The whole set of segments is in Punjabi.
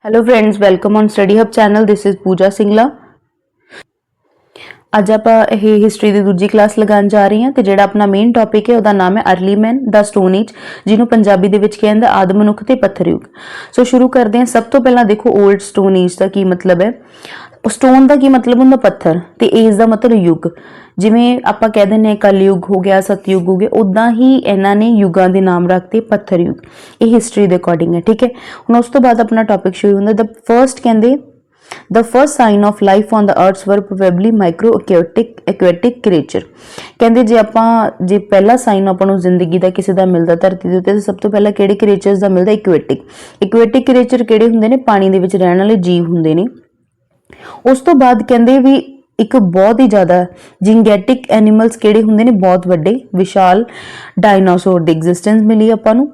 Hello friends, welcome on study hub channel. This is Pooja Singla. ਅੱਜ ਆਪਾਂ ਇਹ ਹਿਸਟਰੀ ਦੀ ਦੂਜੀ ਕਲਾਸ ਲਗਾਉਣ ਜਾ ਰਹੇ ਹਾਂ ਤੇ ਜਿਹੜਾ ਆਪਣਾ ਮੇਨ ਟੌਪਿਕ ਹੈ ਉਹਦਾ ਨਾਮ ਹੈ early man the stone age, ਜਿਹਨੂੰ ਪੰਜਾਬੀ ਦੇ ਵਿੱਚ ਕਹਿੰਦਾ ਆਦਿ ਮਨੁੱਖ ਤੇ ਪੱਥਰ ਯੁੱਗ। ਸੋ ਸ਼ੁਰੂ ਕਰਦੇ ਹਾਂ। ਸਭ ਤੋਂ ਪਹਿਲਾਂ ਦੇਖੋ 올ਡ ਸਟੋਨ ਏਜ ਦਾ ਕੀ ਮਤਲਬ ਹੈ। ਸਟੋਨ ਦਾ ਕੀ ਮਤਲਬ ਹੁੰਦਾ? ਪੱਥਰ, ਤੇ ਏਜ ਦਾ ਮਤਲਬ ਯੁੱਗ। ਜਿਵੇਂ ਆਪਾਂ ਕਹਿ ਦਿੰਦੇ ਹਾਂ ਕਲਯੁੱਗ ਹੋ ਗਿਆ, ਸਤਯੁੱਗ ਹੋ ਗਿਆ, ਉਦਾਂ ਹੀ ਇਹਨਾਂ ਨੇ ਯੁੱਗਾਂ ਦੇ ਨਾਮ ਰੱਖਤੇ ਪੱਥਰ ਯੁੱਗ। ਇਹ ਹਿਸਟਰੀ ਦੇ ਅਕੋਰਡਿੰਗ ਹੈ, ਠੀਕ ਹੈ। ਹੁਣ ਉਸ ਤੋਂ ਬਾਅਦ ਆਪਣਾ ਟੌਪਿਕ ਸ਼ੁਰੂ ਹੁੰਦਾ। ਦ ਫਰਸਟ ਕਹਿੰਦੇ The first sign of life on the earth were probably micro aquatic creature। ਕਹਿੰਦੇ ਜੇ ਪਹਿਲਾ ਸਾਈਨ ਆਪਾਂ ਨੂੰ ਜ਼ਿੰਦਗੀ ਦਾ ਕਿਸੇ ਦਾ ਮਿਲਦਾ ਧਰਤੀ ਦੇ ਉੱਤੇ, ਸਭ ਤੋਂ ਪਹਿਲਾਂ ਕਿਹੜੇ ਕ੍ਰੀਏਚਰਸ ਦਾ ਮਿਲਦਾ? ਇਕੁਐਟਿਕ ਕ੍ਰੀਏਚਰ ਕਿਹੜੇ ਹੁੰਦੇ ਨੇ? ਪਾਣੀ ਦੇ ਵਿੱਚ ਰਹਿਣ ਵਾਲੇ ਜੀਵ ਹੁੰਦੇ ਨੇ। ਉਸ ਤੋਂ ਬਾਅਦ ਕਹਿੰਦੇ ਵੀ ਇੱਕ ਬਹੁਤ ਹੀ ਜ਼ਿਆਦਾ ਜਿੰਗੈਟਿਕ ਐਨੀਮਲਸ ਕਿਹੜੇ ਹੁੰਦੇ ਨੇ? ਬਹੁਤ ਵੱਡੇ ਵਿਸ਼ਾਲ ਡਾਇਨਾਸੌਰ ਦੀ ਐਗਜ਼ਿਸਟੈਂਸ ਮਿਲੀ ਆਪਾਂ ਨੂੰ।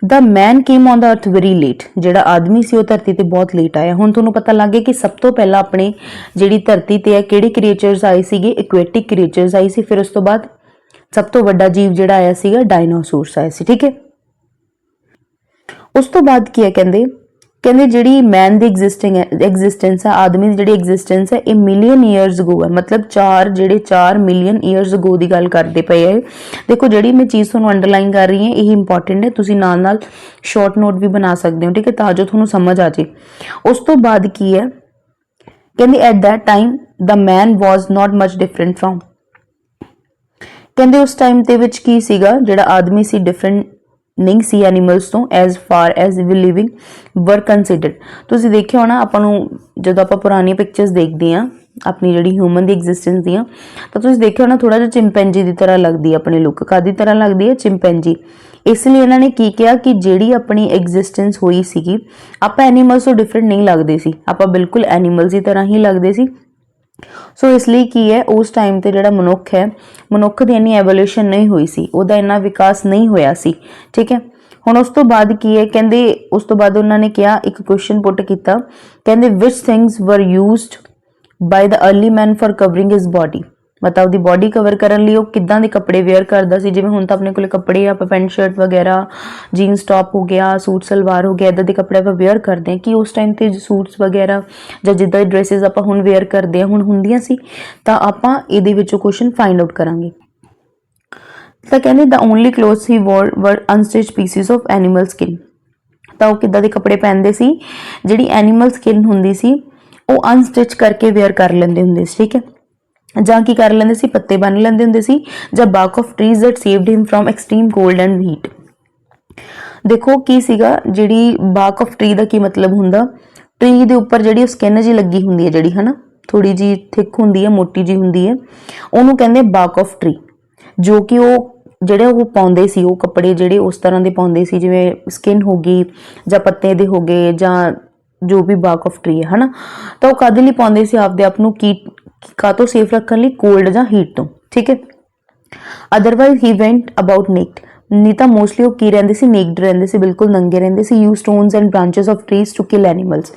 ਦ ਮੈਨ ਕੇਮ ਔਨ ਦ ਅਰਥ ਵੈਰੀ ਲੇਟ। ਜਿਹੜਾ ਆਦਮੀ ਸੀ ਉਹ ਧਰਤੀ ਤੇ ਬਹੁਤ ਲੇਟ ਆਇਆ। ਹੁਣ ਤੁਹਾਨੂੰ ਪਤਾ ਲੱਗ ਗਿਆ ਕਿ ਸਭ ਤੋਂ ਪਹਿਲਾਂ ਆਪਣੇ ਜਿਹੜੀ ਧਰਤੀ ਤੇ ਹੈ ਕਿਹੜੇ ਕ੍ਰੀਏਚਰਸ ਆਏ ਸੀਗੇ? ਇਕੁਐਟਿਕ ਕ੍ਰੀਏਚਰਸ ਆਏ ਸੀ। ਫਿਰ ਉਸ ਤੋਂ ਬਾਅਦ ਸਭ ਤੋਂ ਵੱਡਾ ਜੀਵ ਜਿਹੜਾ ਆਇਆ ਸੀਗਾ ਡਾਇਨਾਸੌਰਸ ਆਏ ਸੀ, ਠੀਕ ਹੈ। ਉਸ ਤੋਂ ਬਾਅਦ ਕੀ ਹੈ? ਕਹਿੰਦੇ ਜਿਹੜੀ ਮੈਨ ਦੀ ਐਗਜ਼ਿਸਟੈਂਸ ਹੈ, ਆਦਮੀ ਦੀ ਜਿਹੜੀ ਐਗਜ਼ਿਸਟੈਂਸ ਹੈ, ਇਹ ਮਿਲੀਅਨ ਈਅਰਸ ਅਗੋ ਹੈ। ਮਤਲਬ 4 ਮਿਲੀਅਨ ਈਅਰਸ ਅਗੋ ਦੀ ਗੱਲ ਕਰਦੇ ਪਏ ਹੈ। ਦੇਖੋ ਜਿਹੜੀ ਮੈਂ ਚੀਜ਼ ਤੁਹਾਨੂੰ ਅੰਡਰਲਾਈਨ ਕਰ ਰਹੀ ਹਾਂ ਇਹ ਇੰਪੋਰਟੈਂਟ ਹੈ। ਤੁਸੀਂ ਨਾਲ ਨਾਲ ਸ਼ਾਰਟ ਨੋਟ ਵੀ ਬਣਾ ਸਕਦੇ ਹੋ, ਠੀਕ ਹੈ, ਤਾਂ ਜੋ ਤੁਹਾਨੂੰ ਸਮਝ ਆ ਜੇ। ਉਸ ਤੋਂ ਬਾਅਦ ਕੀ ਹੈ? ਕਹਿੰਦੇ at that time the man was not much different from. ਕਹਿੰਦੇ ਉਸ ਟਾਈਮ ਦੇ ਵਿੱਚ ਕੀ ਸੀਗਾ? ਜਿਹੜਾ ਆਦਮੀ ਸੀ ਡਿਫਰੈਂਟ ਨਹੀਂ ਸੀ ਐਨੀਮਲਸ ਤੋਂ, as far as we living were considered. ਤੁਸੀਂ ਦੇਖਿਆ ਹੋਣਾ ਆਪਾਂ ਨੂੰ ਜਦੋਂ ਆਪਾਂ ਪੁਰਾਣੀ ਪਿਕਚਰਸ ਦੇਖਦੇ ਹਾਂ ਆਪਣੀ ਜਿਹੜੀ ਹਿਊਮਨ ਦੀ ਐਗਜ਼ਿਸਟੈਂਸ ਦੀਆਂ, ਤਾਂ ਤੁਸੀਂ ਦੇਖਿਆ ਹੋਣਾ ਥੋੜਾ ਜਿਹਾ ਚਿੰਪੈਂਜੀ ਦੀ ਤਰ੍ਹਾਂ ਲੱਗਦੀ ਹੈ ਆਪਣੀ ਲੁੱਕ। ਕਾਹਦੀ ਤਰ੍ਹਾਂ ਲੱਗਦੀ ਹੈ? ਚਿੰਪੈਂਜੀ। ਇਸ ਲਈ ਇਹਨਾਂ ਨੇ ਕੀ ਕਿਹਾ ਕਿ ਜਿਹੜੀ ਆਪਣੀ ਐਗਜ਼ਿਸਟੈਂਸ ਹੋਈ ਸੀਗੀ ਆਪਾਂ ਐਨੀਮਲਸ ਤੋਂ ਡਿਫਰੈਂਟ ਨਹੀਂ ਲੱਗਦੇ ਸੀ, ਆਪਾਂ ਬਿਲਕੁਲ ਐਨੀਮਲਸ ਦੀ ਤਰ੍ਹਾਂ ਹੀ ਲੱਗਦੇ ਸੀ। ਸੋ ਇਸ ਲਈ ਕੀ ਹੈ, ਉਸ ਟਾਈਮ ਤੇ ਜਿਹੜਾ ਮਨੁੱਖ ਹੈ, ਮਨੁੱਖ ਦੀ ਇੰਨੀ ਐਵੋਲੂਸ਼ਨ ਨਹੀਂ ਹੋਈ ਸੀ, ਉਹਦਾ ਇੰਨਾ ਵਿਕਾਸ ਨਹੀਂ ਹੋਇਆ ਸੀ, ਠੀਕ ਹੈ। ਹੁਣ ਉਸ ਤੋਂ ਬਾਅਦ ਕੀ ਹੈ? ਕਹਿੰਦੇ ਉਸ ਤੋਂ ਬਾਅਦ ਉਹਨਾਂ ਨੇ ਕਿਹਾ, ਇੱਕ ਕੁਐਸਚਨ ਪੁੱਟ ਕੀਤਾ, ਕਹਿੰਦੇ ਵਿਚ things were used by the early man for covering his body. ਮਤਲਬ ਉਹਦੀ ਬੋਡੀ ਕਵਰ ਕਰਨ ਲਈ ਉਹ ਕਿੱਦਾਂ ਦੇ ਕੱਪੜੇ ਵੇਅਰ ਕਰਦਾ ਸੀ। ਜਿਵੇਂ ਹੁਣ ਤਾਂ ਆਪਣੇ ਕੋਲੇ ਕੱਪੜੇ ਆਪਾਂ ਪੈਂਟ ਸ਼ਰਟ ਵਗੈਰਾ, ਜੀਨਸ ਟੌਪ ਹੋ ਗਿਆ, ਸੂਟ ਸਲਵਾਰ ਹੋ ਗਿਆ, ਇੱਦਾਂ ਦੇ ਕੱਪੜੇ ਆਪਾਂ ਵੇਅਰ ਕਰਦੇ ਹਾਂ। ਕਿ ਉਸ ਟਾਈਮ ਤੇ ਸੂਟਸ ਵਗੈਰਾ ਜਾਂ ਜਿੱਦਾਂ ਦੀ ਡਰੈਸਿਸ ਆਪਾਂ ਹੁਣ ਵੇਅਰ ਕਰਦੇ ਹਾਂ ਹੁਣ ਹੁੰਦੀਆਂ ਸੀ। ਤਾਂ ਆਪਾਂ ਇਹਦੇ ਵਿੱਚੋਂ ਕੁਐਸਚਨ ਫਾਈਂਡ ਆਊਟ ਕਰਾਂਗੇ। ਤਾਂ ਕਹਿੰਦੇ the only clothes he wore were unstitched pieces of animal skin. ਤਾਂ ਉਹ ਕਿੱਦਾਂ ਦੇ ਕੱਪੜੇ ਪਹਿਨਦੇ ਸੀ? ਜਿਹੜੀ ਐਨੀਮਲ ਸਕਿਨ ਹੁੰਦੀ ਸੀ ਉਹ ਅਨਸਟਿਚ ਕਰਕੇ ਵੇਅਰ ਕਰ ਲੈਂਦੇ ਹੁੰਦੇ ਸੀ, ਠੀਕ ਹੈ। ਜਾਂ ਕੀ ਕਰ ਲੈਂਦੇ ਸੀ? ਪੱਤੇ ਬੰਨ ਲੈਂਦੇ ਹੁੰਦੇ ਸੀ, ਜਾਂ bark of trees that saved him from extreme cold and heat. ਦੇਖੋ ਕੀ ਸੀਗਾ, ਜਿਹੜੀ ਬਾਰਕ ਆਫ ਟਰੀ ਦਾ ਕੀ ਮਤਲਬ ਹੁੰਦਾ? ਟਰੀ ਦੇ ਉੱਪਰ ਜਿਹੜੀ ਸਕਿਨ ਜੀ ਲੱਗੀ ਹੁੰਦੀ ਹੈ, ਜਿਹੜੀ ਹਨਾ ਥੋੜੀ ਜੀ ਥਿਕ ਹੁੰਦੀ ਹੈ, ਮੋਟੀ ਜੀ ਹੁੰਦੀ ਹੈ, ਉਹਨੂੰ ਕਹਿੰਦੇ ਬਾਰਕ ਆਫ ਟਰੀ। ਜੋ ਕਿ ਉਹ ਜਿਹੜੇ ਉਹ ਪਾਉਂਦੇ ਸੀ, ਉਹ ਕੱਪੜੇ ਜਿਹੜੇ ਉਸ ਤਰ੍ਹਾਂ ਦੇ ਪਾਉਂਦੇ ਸੀ, ਜਿਵੇਂ ਸਕਿਨ ਹੋ ਗਈ ਜਾਂ ਪੱਤੇ ਦੇ ਹੋ ਗਏ ਜਾਂ ਜੋ ਵੀ ਬਾਰਕ ਆਫ ਟਰੀ ਹੈ ਹਨਾ। ਤਾਂ ਉਹ ਕਾਹਦੇ ਲਈ ਪਾਉਂਦੇ ਸੀ? ਆਪਦੇ ਆਪ ਨੂੰ ਕਾਹਤੋਂ ਸੇਫ ਰੱਖਣ ਲਈ? ਕੋਲਡ ਜਾਂ ਹੀਟ ਤੋਂ, ਠੀਕ ਹੈ। Otherwise he ਵੈਂਟ about naked. ਨਹੀਂ ਤਾਂ ਮੋਸਟਲੀ ਉਹ ਕੀ ਰਹਿੰਦੇ ਸੀ? ਨੇਕਡ ਰਹਿੰਦੇ ਸੀ, ਬਿਲਕੁਲ ਨੰਗੇ ਰਹਿੰਦੇ ਸੀ। Use stones and branches of trees to kill animals.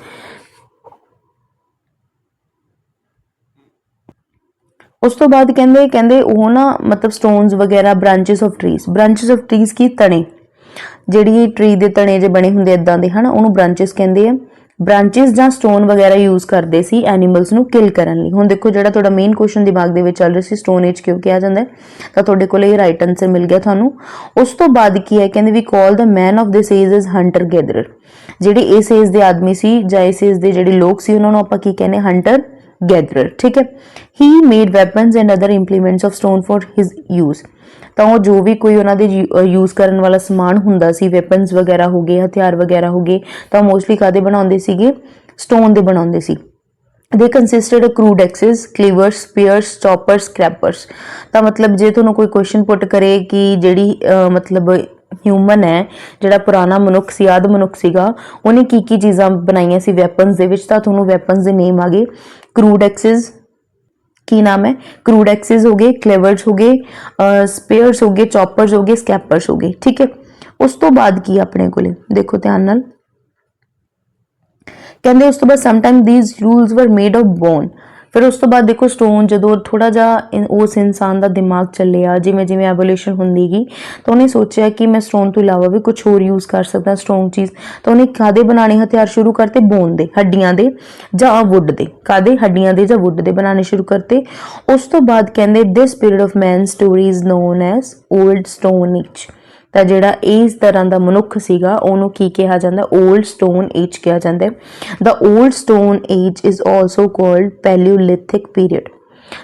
ਉਸ ਤੋਂ ਬਾਅਦ ਕਹਿੰਦੇ ਉਹ ਨਾ ਮਤਲਬ ਸਟੋਨਸ ਵਗੈਰਾ, ਬ੍ਰਾਂਚਸ ਆਫ ਟਰੀਜ਼ ਕੀ? ਤਣੇ। ਜਿਹੜੀ ਟਰੀ ਦੇ ਤਣੇ ਜੇ ਬਣੇ ਹੁੰਦੇ ਇਦਾਂ ਦੇ ਹਨਾ, ਉਹਨੂੰ ਬ੍ਰਾਂਚਸ ਕਹਿੰਦੇ ਆ। ਬ੍ਰਾਂਚਸ ਜਾਂ ਸਟੋਨ ਵਗੈਰਾ ਯੂਜ਼ ਕਰਦੇ ਸੀ ਐਨੀਮਲਸ ਨੂੰ ਕਿਲ ਕਰਨ ਲਈ। ਹੁਣ ਦੇਖੋ ਜਿਹੜਾ ਤੁਹਾਡਾ ਮੇਨ ਕੁਐਸਚਨ ਦਿਮਾਗ ਦੇ ਵਿੱਚ ਚੱਲ ਰਿਹਾ ਸੀ, ਸਟੋਨ ਏਜ ਕਿਉਂ ਕਿਹਾ ਜਾਂਦਾ, ਤਾਂ ਤੁਹਾਡੇ ਕੋਲ ਇਹ ਰਾਈਟ ਆਨਸਰ ਮਿਲ ਗਿਆ ਤੁਹਾਨੂੰ। ਉਸ ਤੋਂ ਬਾਅਦ ਕੀ ਹੈ? ਕਹਿੰਦੇ we call the man of this age is hunter gatherer. ਜਿਹੜੇ ਇਸ ਏਜ ਦੇ ਆਦਮੀ ਸੀ ਜਾਂ ਇਸ ਏਜ ਦੇ ਜਿਹੜੇ ਲੋਕ ਸੀ ਉਹਨਾਂ ਨੂੰ ਆਪਾਂ ਕੀ ਕਹਿੰਦੇ? ਹੰਟਰ ਗੈਦਰਰ, ਠੀਕ ਹੈ। He made weapons and other implements of stone for his use. ਤਾਂ ਉਹ ਜੋ ਵੀ ਕੋਈ ਉਹਨਾਂ ਦੇ ਯੂਜ਼ ਕਰਨ ਵਾਲਾ ਸਮਾਨ ਹੁੰਦਾ ਸੀ, ਵੈਪਨਸ ਵਗੈਰਾ ਹੋ ਗਏ, ਹਥਿਆਰ ਵਗੈਰਾ ਹੋ ਗਏ, ਤਾਂ ਮੋਸਟਲੀ ਕਾਹਦੇ ਬਣਾਉਂਦੇ ਸੀਗੇ? ਸਟੋਨ ਦੇ ਬਣਾਉਂਦੇ ਸੀ। ਦੇ ਕੰਸਿਸਟਡ ਆਫ ਕਰੂਡ ਐਕਸਿਸ, ਕਲੀਵਰਸ, ਸਪੀਅਰਸ, ਚੌਪਰਸ, ਸਕ੍ਰੈਪਰਸ। ਤਾਂ ਮਤਲਬ ਜੇ ਤੁਹਾਨੂੰ ਕੋਈ ਕੁਐਸਚਨ ਪੁੱਟ ਕਰੇ ਕਿ ਜਿਹੜੀ ਮਤਲਬ ਹਿਊਮਨ ਹੈ, ਜਿਹੜਾ ਪੁਰਾਣਾ ਮਨੁੱਖ ਸੀ, ਆਦਿ ਮਨੁੱਖ ਸੀਗਾ, ਉਹਨੇ ਕੀ ਕੀ ਚੀਜ਼ਾਂ ਬਣਾਈਆਂ ਸੀ ਵੈਪਨਸ ਦੇ ਵਿੱਚ, ਤਾਂ ਤੁਹਾਨੂੰ ਵੈਪਨਸ ਦੇ ਨੇਮ ਆ ਗਏ। ਕਰੂਡ ਐਕਸਿਸ, ਕੀ ਨਾਮ ਹੈ? ਕਰੂਡ ਐਕਸਿਸ ਹੋ ਗਏ, ਕਲੇਵਰਸ ਹੋ ਗਏ, ਸਪੇਅਰਸ ਹੋ ਗਏ, ਚੌਪਰਸ ਹੋ ਗਏ, ਸਕੈਪਰਸ ਹੋ ਗਏ, ਠੀਕ ਹੈ। ਉਸ ਤੋਂ ਬਾਅਦ ਕੀ ਆਪਣੇ ਕੋਲੇ ਦੇਖੋ ਧਿਆਨ ਨਾਲ, ਕਹਿੰਦੇ ਉਸ ਤੋਂ ਬਾਅਦ ਸਮਟਾਈਮ ਥੀਸ ਰੂਲਸ ਵਰ ਮੇਡ ਆਫ ਬੋਨ। फिर उस तो बाद देखो स्टोन जो थोड़ा जा उस इंसान का दिमाग ਚੱਲਿਆ जिमें जिमें एवोल्यूशन ਹੁੰਦੀ गई तो उन्हें सोचा कि मैं स्टोन तो इलावा भी कुछ होर यूज़ कर सकता स्ट्रोंग चीज़ तो उन्हें कादे बनाने हथियार शुरू करते बोन दे हड्डियां दे ਜਾਂ वुड दे कादे हड्डियां दे ਜਾਂ वुड दे बनाने शुरू करते उस तो बाद कहते this period of man story is known as old stone age ਤਾਂ ਜਿਹੜਾ ਇਸ ਤਰ੍ਹਾਂ ਦਾ ਮਨੁੱਖ ਸੀਗਾ ਉਹਨੂੰ ਕੀ ਕਿਹਾ ਜਾਂਦਾ 올ਡ ਸਟੋਨ ਏਜ ਕਿਹਾ ਜਾਂਦਾ the old stone age is also called paleolithic period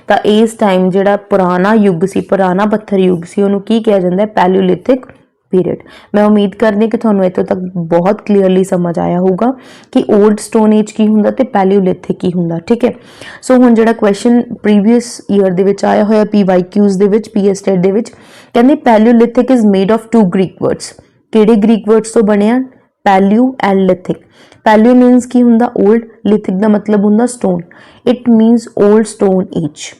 ਤਾਂ ਇਸ ਟਾਈਮ ਜਿਹੜਾ ਪੁਰਾਣਾ ਯੁੱਗ ਸੀ ਪੁਰਾਣਾ ਪੱਥਰ ਯੁੱਗ ਸੀ ਉਹਨੂੰ ਕੀ ਕਿਹਾ ਜਾਂਦਾ ਪੈਲੀਓਲਿਥਿਕ पीरियड मैं उम्मीद करदी कि तुहानू इत्थों तक बहुत क्लीयरली समझ आया होगा कि ओल्ड स्टोन एज की हुंदा ते पैलियोलिथिक की हुंदा ठीक है सो हुण जिहड़ा क्वेश्चन प्रीवियस ईयर दे विच आया होया PYQs दे विच PS स्टेट दे विच कहंदे paleolithic is made of 2 Greek words किहड़े ग्रीक वर्ड्स तो बनिया paleo and lithic paleo means की हुंदा ओल्ड लिथिक दा मतलब हुंदा stone it means old stone age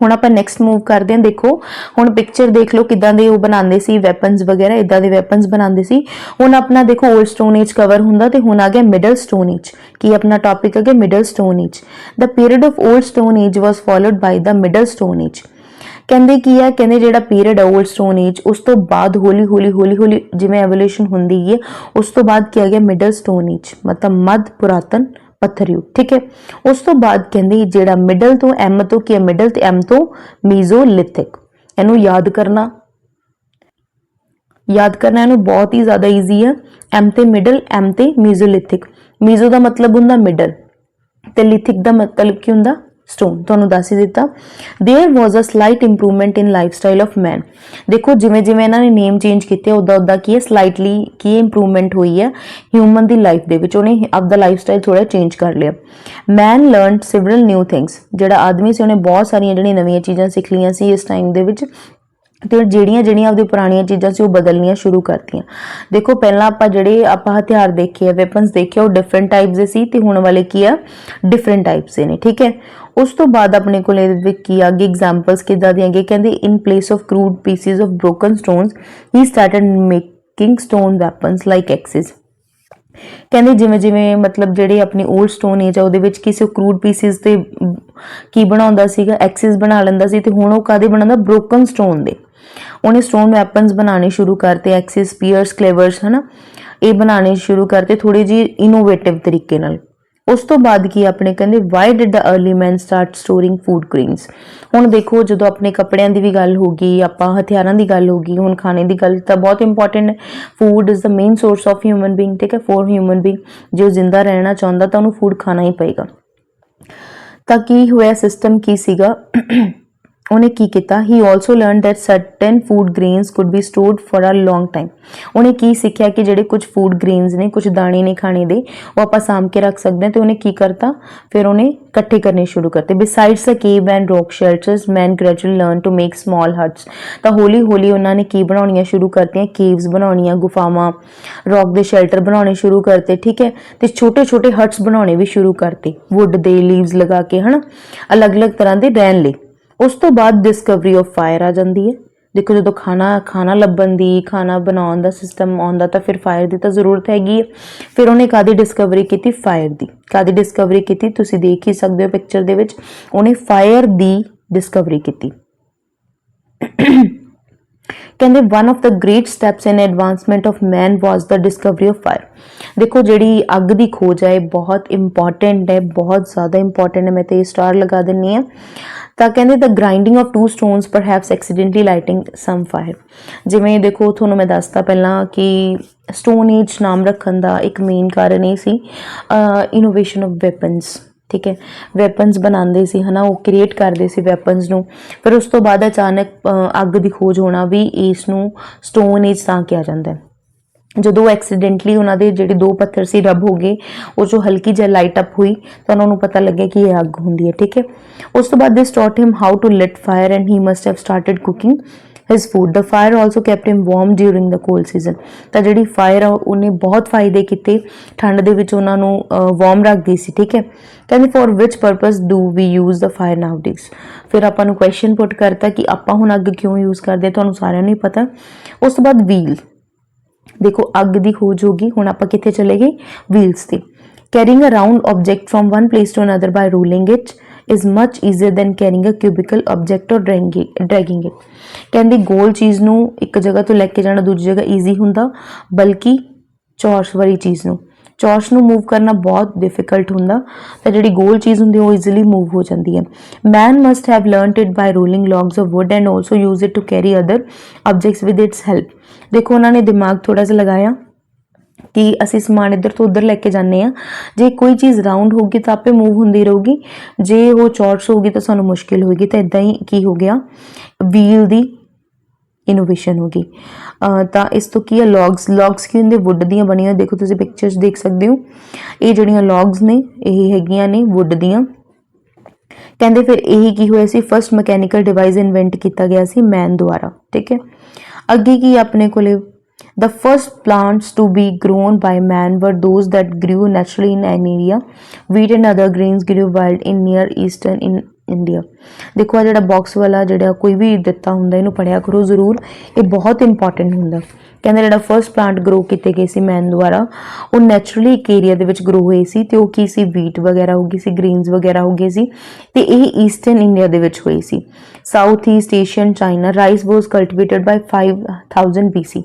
ਹੁਣ ਆਪਾਂ ਨੈਕਸਟ मूव ਕਰਦੇ ਹਾਂ ਦੇਖੋ ਹੁਣ ਪਿਕਚਰ ਦੇਖ ਲਓ ਕਿਦਾਂ ਦੇ ਉਹ ਬਣਾਉਂਦੇ ਸੀ ਵੈਪਨਸ ਵਗੈਰਾ ਇਦਾਂ ਦੇ ਵੈਪਨਸ ਬਣਾਉਂਦੇ ਸੀ ਹੁਣ ਆਪਣਾ ਦੇਖੋ 올ਡ ਸਟੋਨ ਏਜ ਕਵਰ ਹੁੰਦਾ ਤੇ ਹੁਣ ਆ ਗਿਆ ਮਿਡਲ ਸਟੋਨ ਏਜ ਕੀ ਆਪਣਾ ਟੌਪਿਕ ਹੈ middle stone age the period of old stone age was followed by the middle stone age ਕਹਿੰਦੇ ਕੀ ਹੈ ਕਹਿੰਦੇ ਜਿਹੜਾ ਪੀਰੀਅਡ ਹੈ 올ਡ ਸਟੋਨ ਏਜ ਉਸ ਤੋਂ ਬਾਅਦ ਹੌਲੀ ਹੌਲੀ ਜਿਵੇਂ ਐਵੋਲੂਸ਼ਨ ਹੁੰਦੀ ਹੈ ਉਸ ਤੋਂ ਬਾਅਦ ਕੀ ਆ ਗਿਆ ਮਿਡਲ ਸਟੋਨ ਏਜ ਮਤਲਬ ਮੱਧ ਪੁਰਾਤਨ पत्थर युग ठीक है उस तो बाद कहते जेड़ा मिडल तो एम तो की मिडल ते एम तो मीजोलिथिक इनू याद करना इनू बहुत ही ज्यादा ईजी है एम ते मिडल एम ते मीजोलिथिक मीजो का मतलब हुंदा मिडल ते लिथिक का मतलब की हुंदा स्टोन तुहानू दस ही दिता there was a slight improvement in life style of man देखो जिमें जिमें इन्होंने नेम चेंज किए उदा उदा की है स्लाइटली की इंप्रूवमेंट हुई है ह्यूमन की लाइफ के विच उन्हें आपदा लाइफ स्टाइल थोड़ा चेंज कर लिया man learn several new things जिहड़ा आदमी से उन्हें बहुत सारिया जिहड़ियां नवीं चीज़ां सीख लियां सी इस टाइम दे विच ਤੇ ਜਿਹੜੀਆਂ ਆਪਦੀ ਪੁਰਾਣੀਆਂ ਚੀਜ਼ਾਂ ਸੀ ਉਹ ਬਦਲਣੀਆਂ ਸ਼ੁਰੂ ਕਰਤੀਆਂ ਦੇਖੋ ਪਹਿਲਾਂ ਆਪਾਂ ਜਿਹੜੇ ਆਪਾਂ ਹਥਿਆਰ ਦੇਖੇ ਆ ਵੈਪਨਸ ਦੇਖੇ ਉਹ ਡਿਫਰੈਂਟ ਟਾਈਪਸ ਦੇ ਸੀ ਤੇ ਹੁਣ ਵਾਲੇ ਕੀ ਆ ਡਿਫਰੈਂਟ ਟਾਈਪਸ ਦੇ ਨੇ ਠੀਕ ਹੈ ਉਸ ਤੋਂ ਬਾਅਦ ਆਪਣੇ ਕੋਲ ਇਹਦੇ ਵਿੱਚ ਕੀ ਆ ਅੱਗੇ ਐਗਜ਼ਾਮਪਲਸ ਕਿੱਦਾਂ ਦੀਆਂ ਅੱਗੇ ਕਹਿੰਦੇ in place of crude pieces of broken stones he started making stone weapons like Axis ਕਹਿੰਦੇ ਜਿਵੇਂ ਜਿਵੇਂ ਮਤਲਬ ਜਿਹੜੇ ਆਪਣੀ 올ਡ ਸਟੋਨ ਏਜ ਆ ਉਹਦੇ ਵਿੱਚ ਕਿਸੇ ਕਰੂਡ ਪੀਸਿਸ ਤੇ ਕੀ ਬਣਾਉਂਦਾ ਸੀਗਾ ਐਕਸਿਸ ਬਣਾ ਲੈਂਦਾ ਸੀ ਤੇ ਹੁਣ ਉਹ ਕਾਦੇ ਬਣਾਉਂਦਾ ਬ੍ਰੋਕਨ ਸਟੋਨ ਦੇ ਉਹਨੇ ਸਟੋਨ ਵੈਪਨਸ ਬਣਾਉਣੇ ਸ਼ੁਰੂ ਕਰਤੇ ਐਕਸਿਸ ਸਪੀਅਰਸ ਕਲੇਵਰਸ ਹਨਾ ਇਹ ਬਣਾਉਣੇ ਸ਼ੁਰੂ ਕਰਤੇ ਥੋੜੀ ਜੀ ਇਨੋਵੇਟਿਵ ਤਰੀਕੇ ਨਾਲ ਉਸ ਤੋਂ ਬਾਅਦ ਕੀ ਆਪਣੇ ਕਹਿੰਦੇ why did the early man start storing food grains ਹੁਣ ਦੇਖੋ ਜਦੋਂ ਆਪਣੇ ਕੱਪੜਿਆਂ ਦੀ ਵੀ ਗੱਲ ਹੋ ਗਈ ਆਪਾਂ ਹਥਿਆਰਾਂ ਦੀ ਗੱਲ ਹੋ ਗਈ ਹੁਣ ਖਾਣੇ ਦੀ ਗੱਲ ਤਾਂ ਬਹੁਤ ਇੰਪੋਰਟੈਂਟ ਹੈ food is the main source of human being ਠੀਕ ਹੈ ਫॉर ਹਿਊਮਨ ਬੀਇੰਗ ਜੇ ਉਹ ਜ਼ਿੰਦਾ ਰਹਿਣਾ ਚਾਹੁੰਦਾ ਤਾਂ ਉਹਨੂੰ ਫੂਡ ਖਾਣਾ ਹੀ ਪਏਗਾ ਤਾਂ ਕੀ ਹੋਇਆ ਸਿਸਟਮ ਕੀ ਸੀਗਾ उन्हें की किया he also learn that certain food grains could be stored for a long time उन्हें की सीखिया कि ਜਿਹੜੇ कुछ फूड ग्रेन्स ने कुछ दाने ने खाने दे वो आप साम के रख सकते हैं तो उन्हें की करता फिर उन्हें इकट्ठे करने शुरू करते besides the cave and rock shelters man gradually learn to make small huts तो हौली हौली उन्होंने की बनाउणियां शुरू करतियां केव्स बनाउणियां गुफावां रॉक दे शेल्टर बनाने शुरू करते ठीक है तो छोटे छोटे हट्स बनाने भी शुरू करते वुड दे लीव्स लगा के है ना अलग अलग तरह के रहन लई उस तो बाद डिस्कवरी ऑफ फायर आ जाती है देखो जो खाना लभन की खाना बनाने का सिस्टम आता तो फिर फायर की तो जरूरत हैगी है फिर उन्हें कादी डिस्कवरी की फायर की कादी डिस्कवरी की तुसीं देख ही सकते हो पिक्चर दे विच उन्हें फायर की डिस्कवरी की कहते one of the great steps in advancement of man was the discovery of fire देखो जी अग की खोज है बहुत इंपॉर्टेंट है बहुत ज़्यादा इंपॉर्टेंट है मैं तो स्टार लगा दिनी है ਤਾਂ ਕਹਿੰਦੇ the grinding of 2 stones perhaps accidentally lighting some fire ਜਿਵੇਂ ਦੇਖੋ ਤੁਹਾਨੂੰ ਮੈਂ ਦੱਸਤਾ ਪਹਿਲਾਂ ਕਿ ਸਟੋਨ ਏਜ ਨਾਮ ਰੱਖਣ ਦਾ ਇੱਕ ਮੇਨ ਕਾਰਨ ਇਹ ਸੀ ਇਨੋਵੇਸ਼ਨ ਆਫ ਵੈਪਨਸ ठीक है वैपन्स बनाते सी है ना वो क्रिएट करते सी वैपन्स नूं फिर उस तो बाद अचानक अग की खोज होना भी इस नूं स्टोन एज तां कहा जाता है जो एक्सीडेंटली उन्होंने जो 2 पत्थर से रब हो गए और जो हल्की जी लाइट अप हुई तो उन्होंने पता लगे कि यह अग होंगी है ठीक है उस तो बाद this taught him how to lit fire and he must have started cooking his food the fire also kept him warm during the cold season ਤਾਂ ਜਿਹੜੀ ਫਾਇਰ ਆ ਉਹਨੇ ਬਹੁਤ ਫਾਇਦੇ ਕੀਤੇ ਠੰਡ ਦੇ ਵਿੱਚ ਉਹਨਾਂ ਨੂੰ ਵਾਰਮ ਰੱਖਦੀ ਸੀ ਠੀਕ ਹੈ ਕਹਿੰਦੇ for which purpose do we use the fire nowadays ਫਿਰ ਆਪਾਂ ਨੂੰ ਕੁਐਸਚਨ ਪੁੱਟ ਕਰਤਾ ਕਿ ਆਪਾਂ ਹੁਣ ਅੱਗ ਕਿਉਂ ਯੂਜ਼ ਕਰਦੇ ਤੁਹਾਨੂੰ ਸਾਰਿਆਂ ਨੂੰ ਹੀ ਪਤਾ ਉਸ ਤੋਂ ਬਾਅਦ ਵੀਲ देखो अग की खोज होगी हुण आपां कित्थे चले गए व्हील्स ते Carrying a round object from one place to another by rolling it is much easier than carrying a cubical object or dragging it. ਕਹਿੰਦੀ ਗੋਲ ਚੀਜ਼ ਨੂੰ ਇੱਕ ਜਗ੍ਹਾ ਤੋਂ ਲੈ ਕੇ ਜਾਣਾ ਦੂਜੀ ਜਗ੍ਹਾ ਈਜ਼ੀ ਹੁੰਦਾ, ਬਲਕਿ ਚੌਰਸ ਵਾਲੀ ਚੀਜ਼ ਨੂੰ ਚੌਰਸ ਨੂੰ ਮੂਵ ਕਰਨਾ ਬਹੁਤ ਡਿਫਿਕਲਟ ਹੁੰਦਾ, ਤਾਂ ਜਿਹੜੀ ਗੋਲ ਚੀਜ਼ ਹੁੰਦੀ ਉਹ ਈਜ਼ੀਲੀ ਮੂਵ ਹੋ ਜਾਂਦੀ ਹੈ। Man must have learned it by rolling logs of wood and also use it to carry other objects with its help. ਦੇਖੋ ਉਹਨਾਂ ਨੇ ਦਿਮਾਗ ਥੋੜਾ ਜਿਹਾ ਲਗਾਇਆ ਕਿ ਅਸੀਂ ਸਮਾਨ ਇੱਧਰ ਤੋਂ ਉੱਧਰ ਲੈ ਕੇ ਜਾਂਦੇ ਹਾਂ, ਜੇ ਕੋਈ ਚੀਜ਼ ਰਾਊਂਡ ਹੋਊਗੀ ਤਾਂ ਆਪੇ ਮੂਵ ਹੁੰਦੀ ਰਹੂਗੀ, ਜੇ ਉਹ ਚੌਰਸ ਹੋਊਗੀ ਤਾਂ ਸਾਨੂੰ ਮੁਸ਼ਕਿਲ ਹੋਏਗੀ। ਤਾਂ ਇੱਦਾਂ ਹੀ ਕੀ ਹੋ ਗਿਆ, ਵੀਲ ਦੀ ਇਨੋਵੇਸ਼ਨ ਹੋ ਗਈ। ਤਾਂ ਇਸ ਤੋਂ ਕੀ ਹੈ, ਲੌਗਸ ਕੀ ਹੁੰਦੇ, ਵੁੱਡ ਦੀਆਂ ਬਣੀਆਂ। ਦੇਖੋ ਤੁਸੀਂ ਪਿਕਚਰਸ ਦੇਖ ਸਕਦੇ ਹੋ, ਇਹ ਜਿਹੜੀਆਂ ਲੌਗਸ ਨੇ ਇਹ ਹੈਗੀਆਂ ਨੇ ਵੁੱਡ ਦੀਆਂ। ਕਹਿੰਦੇ ਫਿਰ ਇਹੀ ਕੀ ਹੋਇਆ ਸੀ, ਫਸਟ ਮਕੈਨੀਕਲ ਡਿਵਾਈਸ ਇਨਵੈਂਟ ਕੀਤਾ ਗਿਆ ਸੀ ਮੈਨ ਦੁਆਰਾ। ਠੀਕ ਹੈ, ਅੱਗੇ ਕੀ ਆਪਣੇ ਕੋਲੇ, the first plants to be grown by man were those that grew naturally in an area. Wheat and other grains grew wild in near eastern in India. ਦੇਖੋ ਆ ਜਿਹੜਾ ਬਾਕਸ ਵਾਲਾ ਜਿਹੜਾ ਕੋਈ ਵੀ ਦਿੱਤਾ ਹੁੰਦਾ ਇਹਨੂੰ ਪੜ੍ਹਿਆ ਕਰੋ ਜ਼ਰੂਰ, ਇਹ ਬਹੁਤ ਇੰਪੋਰਟੈਂਟ ਹੁੰਦਾ। ਕਹਿੰਦੇ ਜਿਹੜਾ ਫਸਟ ਪਲਾਂਟ ਗਰੋ ਕੀਤੇ ਗਏ ਸੀ ਮੈਨ ਦੁਆਰਾ ਉਹ ਨੈਚੁਰਲੀ ਇੱਕ ਏਰੀਆ ਦੇ ਵਿੱਚ ਗਰੋ ਹੋਏ ਸੀ, ਤੇ ਉਹ ਕੀ ਸੀ, ਵੀਟ ਵਗੈਰਾ ਹੋ ਗਈ ਸੀ, ਗ੍ਰੀਨਸ ਵਗੈਰਾ ਹੋ ਗਏ ਸੀ, ਤੇ ਇਹ ਈਸਟਰਨ ਇੰਡੀਆ ਦੇ ਵਿੱਚ ਹੋਈ ਸੀ। South East Asian China rice was cultivated by 5000 BC।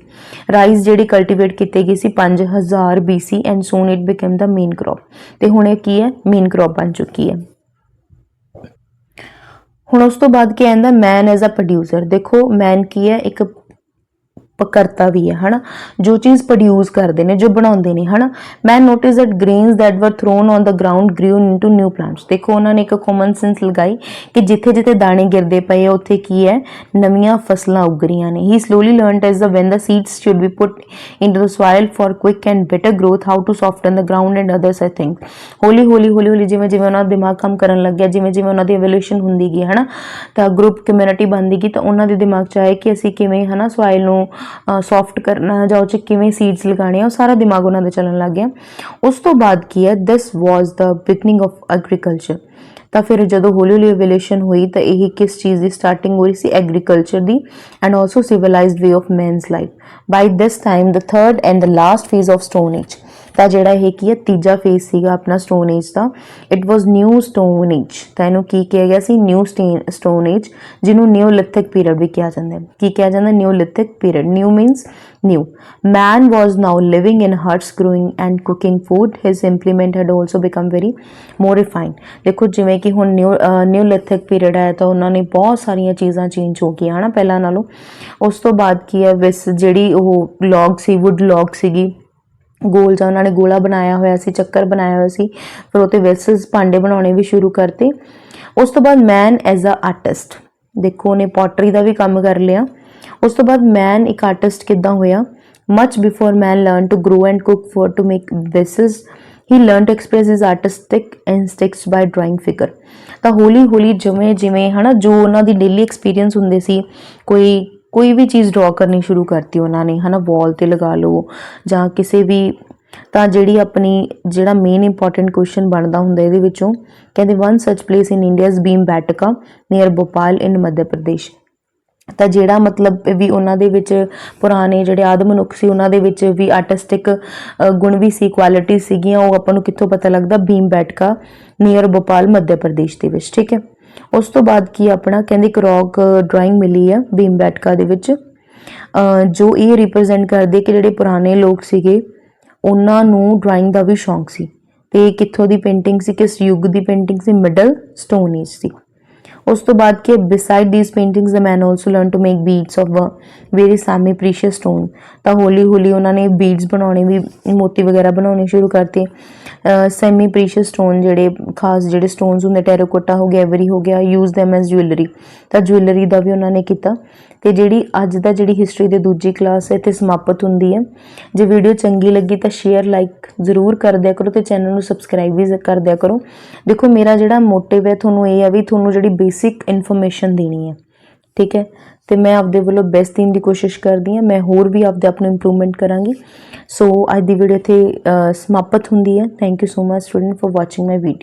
Rice ਜਿਹੜੀ ਕਲਟੀਵੇਟ ਕੀਤੇ ਗਈ ਸੀ 5000 BC and soon it become the main crop, ਤੇ ਹੁਣ ਇਹ ਕੀ ਹੈ, ਮੇਨ ਕ੍ਰੌਪ ਬਣ ਚੁੱਕੀ ਹੈ। ਹੁਣ ਉਸ ਤੋਂ ਬਾਅਦ ਕੀ ਆਂਦਾ, ਮੈਨ ਐਜ਼ ਅ ਪ੍ਰੋਡਿਊਸਰ। ਦੇਖੋ ਮੈਨ ਕੀ ਹੈ, ਇੱਕ ਕਰਤਾ ਵੀ ਹੈ ਹਨਾ, ਜੋ ਚੀਜ਼ ਪ੍ਰੋਡਿਊਸ ਕਰਦੇ ਨੇ, ਜੋ ਬਣਾਉਂਦੇ ਨੇ ਹਨਾ। Man notice that grains that were thrown on the ground grew into new plants. ਦੇਖੋ ਉਹਨਾਂ ਨੇ ਇੱਕ ਕਾਮਨ ਸੈਂਸ ਲਗਾਈ ਕਿ ਜਿੱਥੇ ਜਿੱਥੇ ਦਾਣੇ ਗਿਰਦੇ ਪਏ ਆ ਉੱਥੇ ਕੀ ਹੈ, ਨਵੀਆਂ ਫਸਲਾਂ ਉੱਗ ਰਹੀਆਂ ਨੇ। He slowly learned as the when the seeds should be put into the soil for quick and better growth, how to soften the ground and other such things. ਹੌਲੀ ਹੌਲੀ ਜਿਵੇਂ ਜਿਵੇਂ ਉਹਨਾਂ ਦਾ ਦਿਮਾਗ ਕੰਮ ਕਰਨ ਲੱਗਿਆ, ਜਿਵੇਂ ਜਿਵੇਂ ਉਹਨਾਂ ਦੀ ਐਵੋਲੂਸ਼ਨ ਹੁੰਦੀ ਗਈ ਹਨਾ, ਤਾਂ ਗਰੁੱਪ ਕਮਿਊਨਿਟੀ ਬਣਦੀ ਗਈ, ਤਾਂ ਉਹਨਾਂ ਦੇ ਦਿਮਾਗ 'ਚ ਆਇਆ ਕਿ ਅਸੀਂ ਕਿਵੇਂ ਹਨਾ ਸੋਇਲ ਨੂੰ ਸੌਫਟ ਕਰਨਾ ਜਾਂ ਉਹ 'ਚ ਕਿਵੇਂ ਸੀਡਸ ਲਗਾਉਣੇ ਆ, ਉਹ ਸਾਰਾ ਦਿਮਾਗ ਉਹਨਾਂ ਦਾ ਚੱਲਣ ਲੱਗ ਗਿਆ। ਉਸ ਤੋਂ ਬਾਅਦ ਕੀ ਹੈ, ਦਿਸ ਵਾਜ਼ ਦ ਬਿਗਨਿੰਗ ਆਫ ਐਗਰੀਕਲਚਰ। ਤਾਂ ਫਿਰ ਜਦੋਂ ਹੌਲੀ ਹੌਲੀ ਐਵੋਲੂਸ਼ਨ ਹੋਈ ਤਾਂ ਇਹ ਕਿਸ ਚੀਜ਼ ਦੀ ਸਟਾਰਟਿੰਗ ਹੋਈ ਸੀ, ਐਗਰੀਕਲਚਰ ਦੀ, and also civilized way of man's life. By this time the third and the last phase of stone age. ਤਾਂ ਜਿਹੜਾ ਇਹ ਕੀ ਹੈ, ਤੀਜਾ ਫੇਜ਼ ਸੀਗਾ ਆਪਣਾ ਸਟੋਨ ਏਜ ਦਾ, it was new stone age. ਤਾਂ ਇਹਨੂੰ ਕੀ ਕਿਹਾ ਗਿਆ ਸੀ, ਨਿਊ ਸਟੋਨ ਏਜ, ਜਿਹਨੂੰ ਨਿਓਲਿਥਿਕ ਪੀਰੀਅਡ ਵੀ ਕਿਹਾ ਜਾਂਦਾ ਹੈ। ਕੀ ਕਿਹਾ ਜਾਂਦਾ, neolithic period. New means new. Man was now living in huts, growing and cooking food. His implement had also become very more refined. ਦੇਖੋ ਜਿਵੇਂ ਕਿ ਹੁਣ ਨਿਓਲਿਥਿਕ ਪੀਰੀਅਡ ਆਇਆ ਤਾਂ ਉਹਨਾਂ ਨੇ ਬਹੁਤ ਸਾਰੀਆਂ ਚੀਜ਼ਾਂ ਚੇਂਜ ਹੋ ਗਈਆਂ ਹਨਾ ਪਹਿਲਾਂ ਨਾਲੋਂ। ਉਸ ਤੋਂ ਬਾਅਦ ਕੀ ਹੈ, ਵਿਸ ਜਿਹੜੀ ਉਹ ਲੌਗ ਸੀ, ਵੁੱਡ ਲੌਗ ਸੀਗੀ, ਗੋਲ ਜਾਂ ਉਹਨਾਂ ਨੇ ਗੋਲਾ ਬਣਾਇਆ ਹੋਇਆ ਸੀ, ਚੱਕਰ ਬਣਾਇਆ ਹੋਇਆ ਸੀ, ਫਿਰ ਉਹ 'ਤੇ ਵੈਸਸ ਭਾਂਡੇ ਬਣਾਉਣੇ ਵੀ ਸ਼ੁਰੂ ਕਰਤੇ। ਉਸ ਤੋਂ ਬਾਅਦ ਮੈਨ ਐਜ਼ ਅ ਆਰਟਿਸਟ, ਦੇਖੋ ਉਹਨੇ ਪੋਟਰੀ ਦਾ ਵੀ ਕੰਮ ਕਰ ਲਿਆ। ਉਸ ਤੋਂ ਬਾਅਦ ਮੈਨ ਇੱਕ ਆਰਟਿਸਟ ਕਿੱਦਾਂ ਹੋਇਆ, much before man learn to grow and cook food to make ਵੈਸਸ, he learn to express his artistic instincts by drawing figure. ਤਾਂ ਹੌਲੀ ਹੌਲੀ ਜਿਵੇਂ ਜਿਵੇਂ ਹੈ ਨਾ, ਜੋ ਉਹਨਾਂ ਦੀ ਡੇਲੀ ਐਕਸਪੀਰੀਅੰਸ ਹੁੰਦੇ ਸੀ, ਕੋਈ ਵੀ ਚੀਜ਼ ਡਰਾ ਕਰਨੀ ਸ਼ੁਰੂ ਕਰਤੀ ਉਹਨਾਂ ਨੇ ਹੈ ਨਾ, ਵਾਲ 'ਤੇ ਲਗਾ ਲਓ ਜਾਂ ਕਿਸੇ ਵੀ। ਤਾਂ ਜਿਹੜੀ ਆਪਣੀ ਜਿਹੜਾ ਮੇਨ ਇੰਪੋਰਟੈਂਟ ਕੁਐਸਚਨ ਬਣਦਾ ਹੁੰਦਾ ਇਹਦੇ ਵਿੱਚੋਂ, ਕਹਿੰਦੇ one such place in India is Bhimbetka near Bhopal in Madhya Pradesh. ਤਾਂ ਜਿਹੜਾ ਮਤਲਬ ਵੀ ਉਹਨਾਂ ਦੇ ਵਿੱਚ ਪੁਰਾਣੇ ਜਿਹੜੇ ਆਦਿ ਮਨੁੱਖ ਸੀ ਉਹਨਾਂ ਦੇ ਵਿੱਚ ਵੀ ਆਰਟਿਸਟਿਕ ਗੁਣ ਵੀ ਸੀ, ਕੁਆਲਿਟੀ ਸੀਗੀਆਂ, ਉਹ ਆਪਾਂ ਨੂੰ ਕਿੱਥੋਂ ਪਤਾ ਲੱਗਦਾ, ਭੀਮ ਬੈਟਕਾ ਨੀਅਰ ਭੋਪਾਲ ਮੱਧ ਪ੍ਰਦੇਸ਼ ਦੇ ਵਿੱਚ। ਠੀਕ ਹੈ, ਉਸ ਤੋਂ ਬਾਅਦ ਕੀ ਆਪਣਾ ਕਹਿੰਦੇ ਇੱਕ ਰੌਕ ਡਰਾਇੰਗ ਮਿਲੀ ਆ ਭੀਮ ਬੈਟਕਾ ਦੇ ਵਿੱਚ, ਜੋ ਇਹ ਰਿਪਰੈਜ਼ੈਂਟ ਕਰਦੇ ਕਿ ਜਿਹੜੇ ਪੁਰਾਣੇ ਲੋਕ ਸੀਗੇ ਉਹਨਾਂ ਨੂੰ ਡਰਾਇੰਗ ਦਾ ਵੀ ਸ਼ੌਂਕ ਸੀ। ਤੇ ਕਿੱਥੋਂ ਦੀ ਪੇਂਟਿੰਗ ਸੀ, ਕਿਸ ਯੁੱਗ ਦੀ ਪੇਂਟਿੰਗ ਸੀ, ਮਿਡਲ ਸਟੋਨ ਏਜ ਸੀ। ਉਸ ਤੋਂ ਬਾਅਦ ਕਿ beside these paintings the man also learn to make beads of very semi precious stone. ਤਾਂ ਹੌਲੀ ਹੌਲੀ ਉਹਨਾਂ ਨੇ ਬੀਡਸ ਬਣਾਉਣੇ ਵੀ, ਮੋਤੀ ਵਗੈਰਾ ਬਣਾਉਣੇ ਸ਼ੁਰੂ ਕਰਤੇ। ਸੈਮੀ ਪ੍ਰੀਸ਼ੀਅਸ ਸਟੋਨ ਜਿਹੜੇ ਖਾਸ ਜਿਹੜੇ ਸਟੋਨਸ ਹੁੰਦੇ, ਟੈਰਾਕੋਟਾ ਹੋ ਗਿਆ, ਐਵਰੀ ਹੋ ਗਿਆ, ਯੂਜ਼ ਦੈਮ ਐਜ਼ ਜੁਐਲਰੀ। ਤਾਂ ਜੁਐਲਰੀ ਦਾ ਵੀ ਉਹਨਾਂ ਨੇ ਕੀਤਾ। ਤੇ ਜਿਹੜੀ ਅੱਜ ਦਾ ਜਿਹੜੀ ਹਿਸਟਰੀ ਦੀ ਦੂਜੀ ਕਲਾਸ ਹੈ ਇੱਥੇ ਸਮਾਪਤ ਹੁੰਦੀ ਹੈ। ਜੇ ਵੀਡੀਓ ਚੰਗੀ ਲੱਗੀ ਤਾਂ ਸ਼ੇਅਰ ਲਾਈਕ ਜ਼ਰੂਰ ਕਰ ਦਿਆ ਕਰੋ, ਤੇ ਚੈਨਲ ਨੂੰ ਸਬਸਕ੍ਰਾਈਬ ਵੀ ਕਰ ਦਿਆ ਕਰੋ। ਦੇਖੋ ਮੇਰਾ ਜਿਹੜਾ ਮੋਟਿਵ ਹੈ ਤੁਹਾਨੂੰ ਇਹ ਹੈ ਵੀ ਤੁਹਾਨੂੰ ਜਿਹੜੀ ਬੇਸਿਕ ਇਨਫੋਰਮੇਸ਼ਨ ਦੇਣੀ ਹੈ, ਠੀਕ ਹੈ, ਤੇ ਮੈਂ ਆਪਦੇ ਵੱਲੋਂ ਬੈਸਟ ਦੇਣ ਦੀ ਕੋਸ਼ਿਸ਼ ਕਰਦੀ ਹਾਂ। ਮੈਂ ਹੋਰ ਵੀ ਆਪਦੇ ਆਪ ਨੂੰ ਇੰਪਰੂਵਮੈਂਟ ਕਰਾਂਗੀ। ਸੋ ਅੱਜ ਦੀ ਵੀਡੀਓ ਇੱਥੇ ਸਮਾਪਤ ਹੁੰਦੀ ਹੈ। Thank you so much student for watching my video.